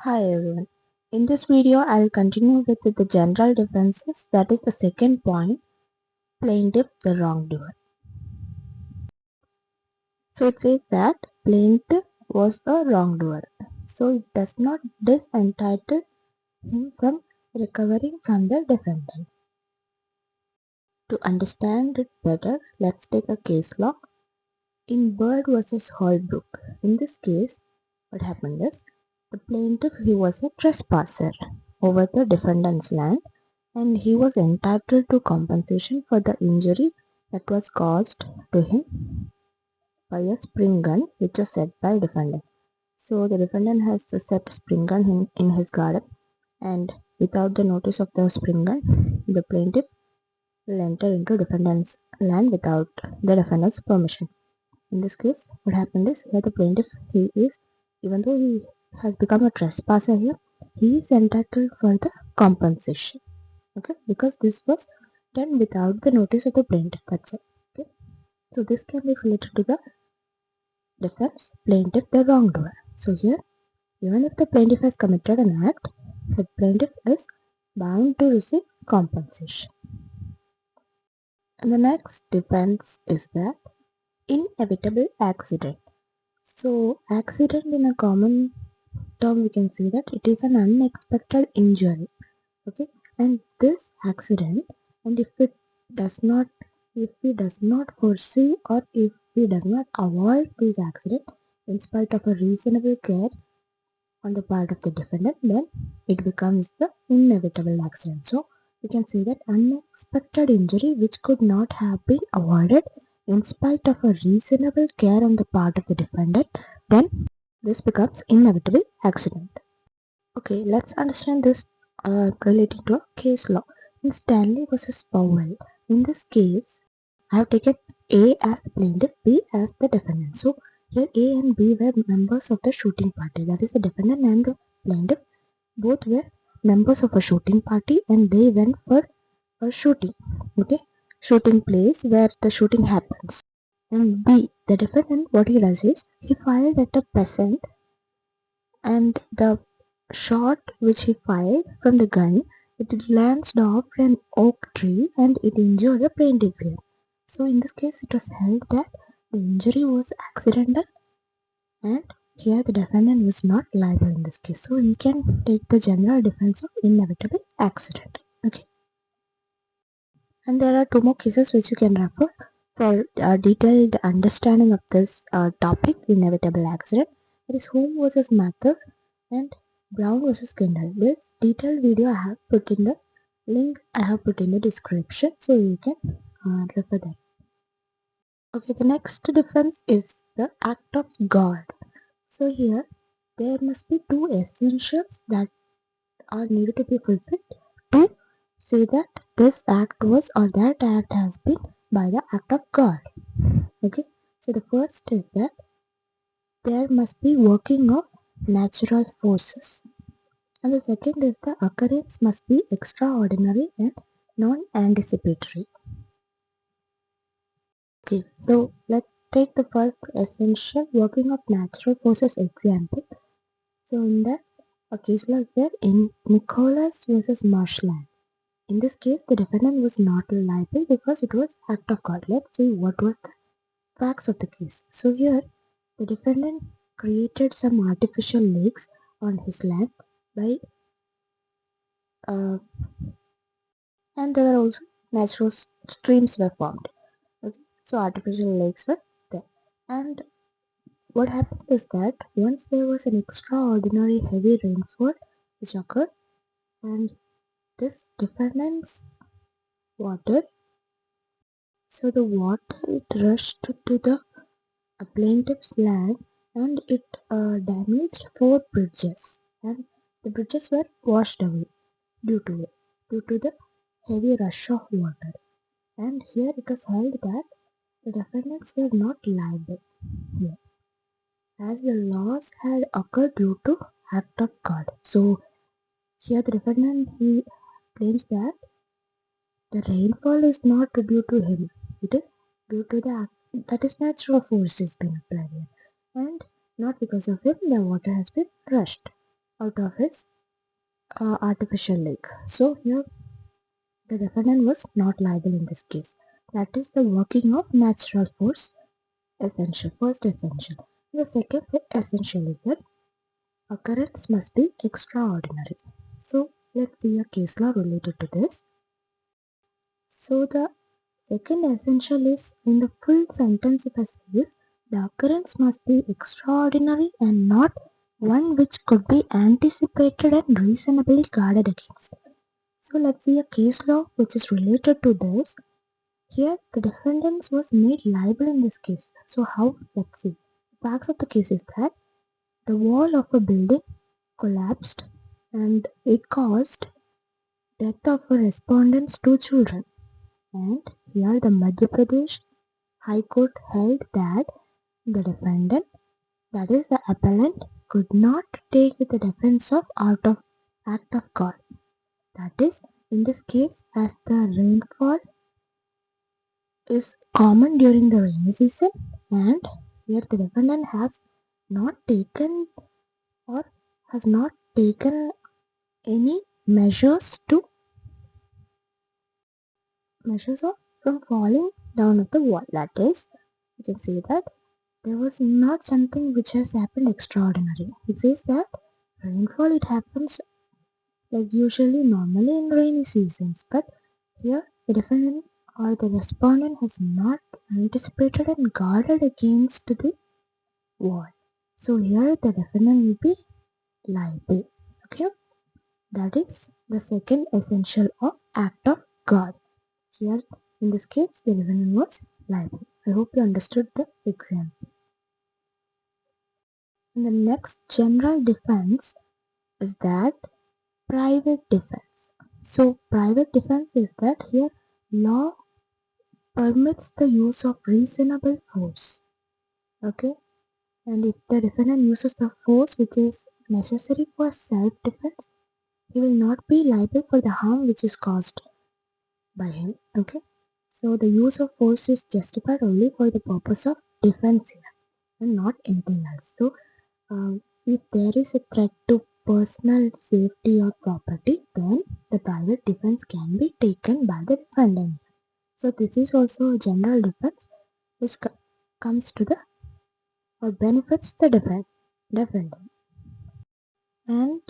Hi everyone. In this video, I'll continue with the general differences. That is the second point, plaintiff the wrongdoer. So it says that plaintiff was the wrongdoer. So it does not disentitle him from recovering from the defendant. To understand it better, let's take a case law. In Bird versus Holbrook, in this case, what happened is the plaintiff he was a trespasser over the defendant's land and he was entitled to compensation for the injury that was caused to him by a spring gun which was set by defendant. So the defendant has set a spring gun in his garden and without the notice of the spring gun, the plaintiff will enter into defendant's land without the defendant's permission. In this case, what happened is here the plaintiff even though he has become a trespasser here, he is entitled for the compensation. Okay, because this was done without the notice of the plaintiff. That's it. Okay, so this can be related to the defense plaintiff the wrongdoer. So here, even if the plaintiff has committed an act, the plaintiff is bound to receive compensation. And the next defense is the inevitable accident. So, accident in a common term, we can say that it is an unexpected injury. Okay, and this accident, and if he does not foresee or if he does not avoid this accident, in spite of a reasonable care on the part of the defendant, then it becomes the inevitable accident. So, we can say that unexpected injury which could not have been avoided in spite of a reasonable care on the part of the defendant, then this becomes inevitable accident. Okay, let's understand this relating to a case law. In Stanley versus Powell, in this case, I have taken A as the plaintiff, B as the defendant. So here A and B were members of the shooting party. That is the defendant and the plaintiff both were members of a shooting party and they went for a shooting. Okay, shooting place where the shooting happens. And B, the defendant, what he does is he fired at a peasant and the shot which he fired from the gun, it glanced off an oak tree and it injured a plaintiff here. So in this case, it was held that the injury was accidental and here the defendant was not liable in this case. So he can take the general defense of inevitable accident. Okay. And there are two more cases which you can refer for a detailed understanding of this topic, inevitable accident. There is Holmes versus Mather and Brown versus Kendall. This detailed video I have put in the link I have put in the description, so you can refer that. Okay, the next difference is the act of God. So here there must be two essentials that are needed to be fulfilled to say that this act was or that act has been by the act of God. Okay, so the first is that there must be working of natural forces. And the second is the occurrence must be extraordinary and non-anticipatory. Okay, so let's take the first essential working of natural forces example. So in that, a case like that in Nicholas versus Marshland. In this case, the defendant was not liable because it was act of God. Let's see what was the facts of the case. So here, the defendant created some artificial lakes on his land by uh, and there were also natural streams were formed. Okay, so artificial lakes were there. And what happened is that once there was an extraordinary heavy rainfall which occurred, and this defendant's water, so the water it rushed to the plaintiff's land and it damaged four bridges, and the bridges were washed away due to it, due to the heavy rush of water. And here it was held that the defendants were not liable here, as the loss had occurred due to act of God. So here the defendant he claims that the rainfall is not due to him; it is due to the act that is natural forces being applied here, and not because of him the water has been rushed. out of its artificial leg. So here the defendant was not liable in this case. That is the working of natural force essential. First essential. The second essential is that occurrence must be extraordinary. So let's see a case law related to this. So the second essential is in the full sentence of a case, the occurrence must be extraordinary and not one which could be anticipated and reasonably guarded against. So let's see a case law which is related to this. Here the defendant was made liable in this case. So how? Let's see. The facts of the case is that the wall of a building collapsed and it caused death of a respondent's two children. And here the Madhya Pradesh High Court held that the defendant, that is the appellant, could not take the defense of act of God. That is, in this case, as the rainfall is common during the rainy season, and here the defendant has not taken or has not taken any measures of from falling down of the wall. That is, you can say that there was not something which has happened extraordinary. It says that rainfall it happens like usually normally in rainy seasons, but here the defendant or the respondent has not anticipated and guarded against the wall. So here the defendant will be liable. Okay, that is the second essential of act of God. Here in this case the defendant was liable. I hope you understood the example. And the next general defense is that private defense. So private defense is that here law permits the use of reasonable force. Okay, and if the defendant uses the force which is necessary for self-defense, he will not be liable for the harm which is caused by him. Okay, so the use of force is justified only for the purpose of defense here and not anything else. So if there is a threat to personal safety or property, then the private defense can be taken by the defendant. So this is also a general defense which comes to the or benefits the defendant. And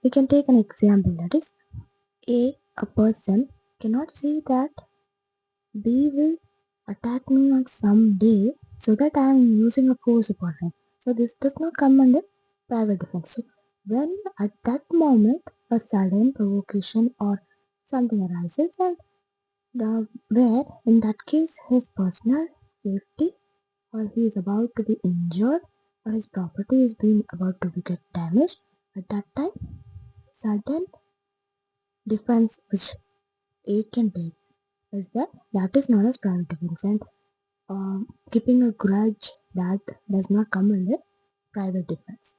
we can take an example, that is a person cannot say that B will attack me on some day so that I am using a force upon him. So this does not come under private defense. So when at that moment a sudden provocation or something arises and where in that case his personal safety or he is about to be injured or his property is being about to be get damaged, at that time sudden defense which A can take is that is known as private defense, and keeping a grudge that does not come under private defense.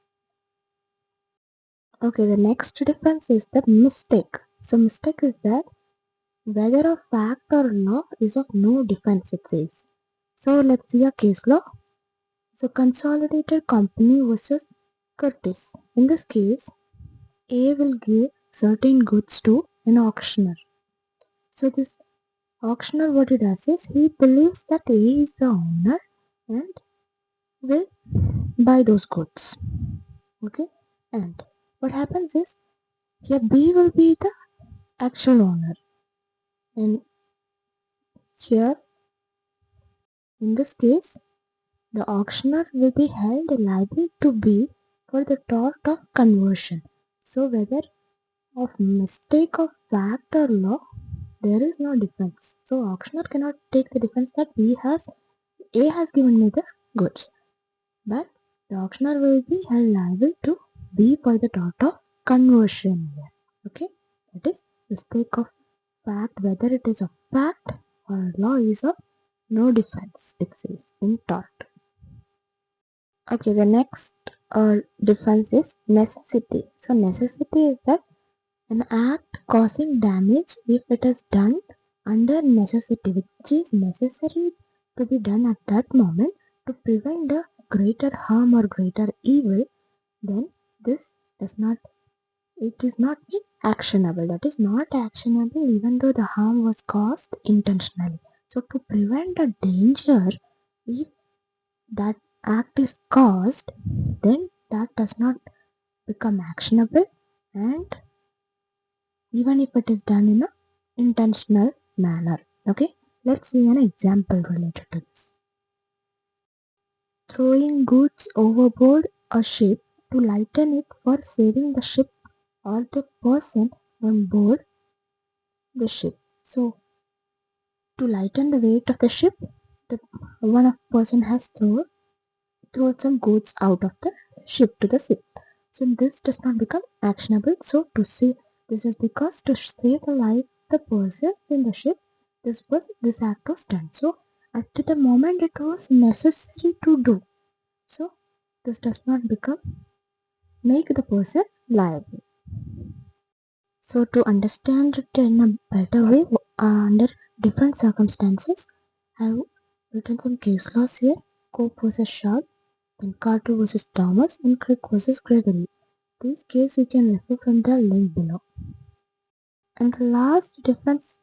Okay, the next defense is the mistake. So mistake is that whether a fact or law is of no defense, it says. So let's see a case law. So consolidated company versus Curtis. In this case, A will give certain goods to an auctioneer. So this auctioneer, what he does is he believes that A is the owner and will buy those goods. Okay, and what happens is here B will be the actual owner, and here in this case the auctioneer will be held liable to B for the tort of conversion. So whether of mistake of fact or law, there is no defense. So auctioneer cannot take the defense that A has given me the goods, but the auctioneer will be held liable to B for the tort of conversion here. Okay, that is mistake of fact, whether it is a fact or law is of no defense, it says in tort. Okay, the next defense is necessity. So necessity is that an act causing damage if it is done under necessity, which is necessary to be done at that moment to prevent a greater harm or greater evil, then this it is not actionable. That is not actionable even though the harm was caused intentionally. So to prevent a danger, if that act is caused, then that does not become actionable, and even if it is done in an intentional manner. Okay, let's see an example related to this. Throwing goods overboard a ship to lighten it for saving the ship or the person on board the ship. So to lighten the weight of the ship, the one of person has thrown some goods out of the ship to the sea. So this does not become actionable. So to say this is because to save the life of the person in the ship, this act was done. So at the moment it was necessary to do. So this does not make the person liable. So to understand it in a better way, under different circumstances, I've written some case laws here. Cope versus Sharpe, then Carter versus Thomas, and Kirk versus Gregory. These cases you can refer from the link below. And the last difference,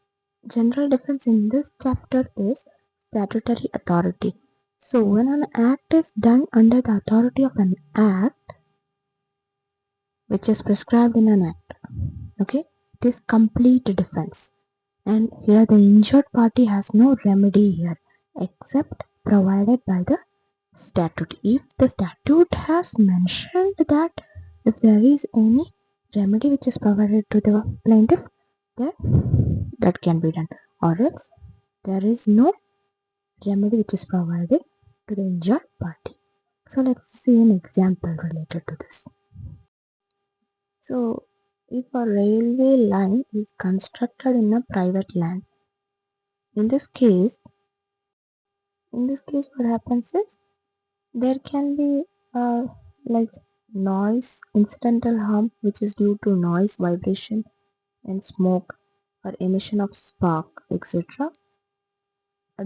general difference in this chapter is statutory authority. So when an act is done under the authority of an act which is prescribed in an act, okay, it is complete defense. And here the injured party has no remedy here except provided by the statute. If the statute has mentioned that if there is any remedy which is provided to the plaintiff, then that can be done, or else there is no remedy which is provided to the injured party. So let's see an example related to this. So if a railway line is constructed in a private land, in this case what happens is there can be like noise, incidental harm which is due to noise, vibration and smoke or emission of spark, etc.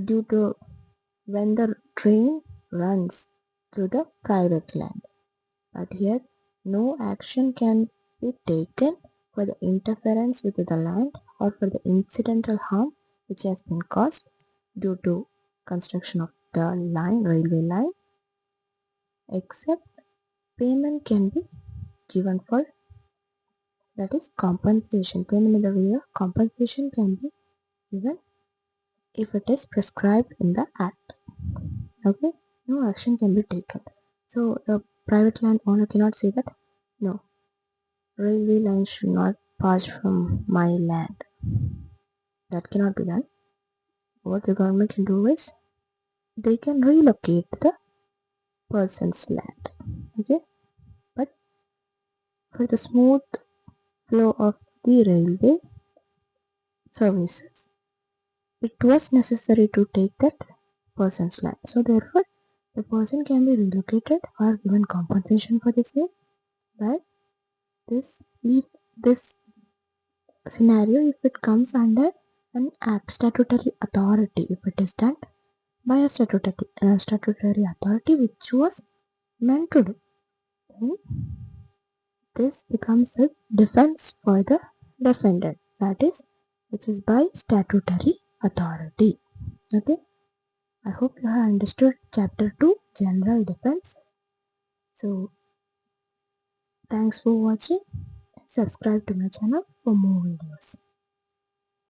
due to when the train runs through the private land. But here no action can be taken for the interference with the land or for the incidental harm which has been caused due to construction of the railway line, except payment can be given for, that is compensation. Payment in the way of compensation can be given if it is prescribed in the act. Okay, no action can be taken. So the private land owner cannot say that no, railway line should not pass from my land. That cannot be done. What the government can do is they can relocate the person's land. Okay, but for the smooth flow of the railway services, it was necessary to take that person's land. So therefore, the person can be relocated or given compensation for the same. But if this scenario, if it comes under an act statutory authority, if it is done by a statutory authority which was meant to do, then this becomes a defense for the defendant, that is, which is by statutory authority. Okay, I hope you have understood chapter 2, general defense. So thanks for watching. Subscribe to my channel for more videos.